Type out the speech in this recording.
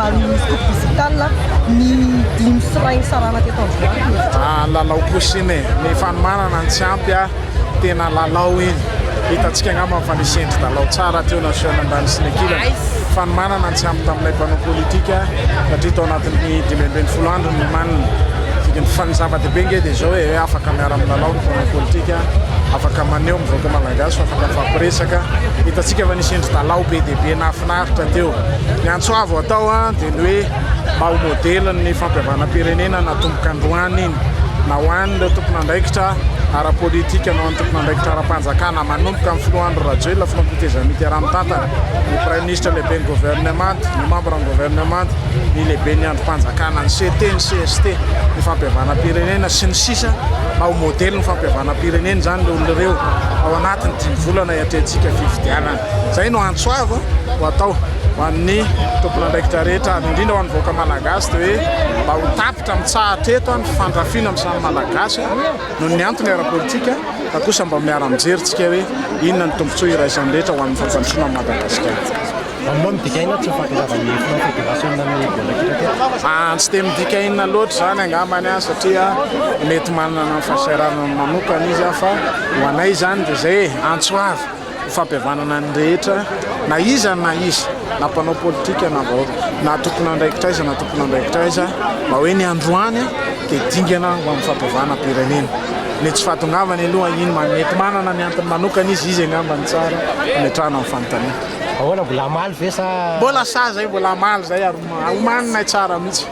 amin'ny scope digital ny dimy sy sarana teto Andohalo. Lalao posiné ny fanomanana ny tsy ampy tena lalao iny hitantsika angamba mifanisendry lalao tsara teo na fianambany sy ny akilany fanomanana ny tsy ampy tamin'ilay mpanao politika satria tao anatin'ny 520 andro ny manina fikiny fanizava-dehibe nge dia zao hoe afaka miara amin'ny lalao ny mpanao politika afaka maneho mivoaka malagasy afaka mifampiresaka hitantsika efa nisendry lalao be dehibe nahafinaritra teo ny Antsoavo atao dia ny hoe mba ho modeliny fampihavanam-pirenena natomboka androany iny na ho an'ireo tompon'andraikitra ara-politika na ho an'ny tompon'andraikitra ara-panjakana manomboka amin'ny filohandro Rajoelina filoam-pitezana Mitterrand tantana ny prime ministre lehibe ny gouvernement ny membre ny gouvernement ny lehibe ny androm-panjakana ny CT ny CST ny fampihavanam-pirenena sy ny sisa mba ho modely ny fampihavanam-pirenena zany le olona ireo ao anatin'ny 10 volana hiatrentsika fifidianana zay no Antsoavo ho atao ho an'ny tompon'andraikitra rehetra indrindra ho an'ny vahoaka malagasy dia hoe mba ho tapitra mitsahatra eto ny fifandrafiana amin'ny samy malagasy noho ny antony ara-politika fa kosa mba miara-mijerytsika hoe inona ny tombontsoa iraisany rehetra ho amin'ny fampandrosoana amin'ny Madagasikara. Tsy dia midika inona loatra zany angambany satria mety manana fahasahiranana manokana izy fa ho anay zany dia zay Antsoavo fampihavanana ny rehetra na iza na iza na mpanao politika na vahoaka na tompon'andraikitra aiza na tompon'andraikitra aiza mba hoe ny androany dia dingana ho amin'ny fampihavanam-pirenena ny tsy fahatongavany aloha iny mety manana ny antony manokana izy angambany tsara metrahana amin'ny fanontaniana. Ahoana mbola maly ve sa mbola sa zay mbola maly zay ary omaninay tsara mihitsy.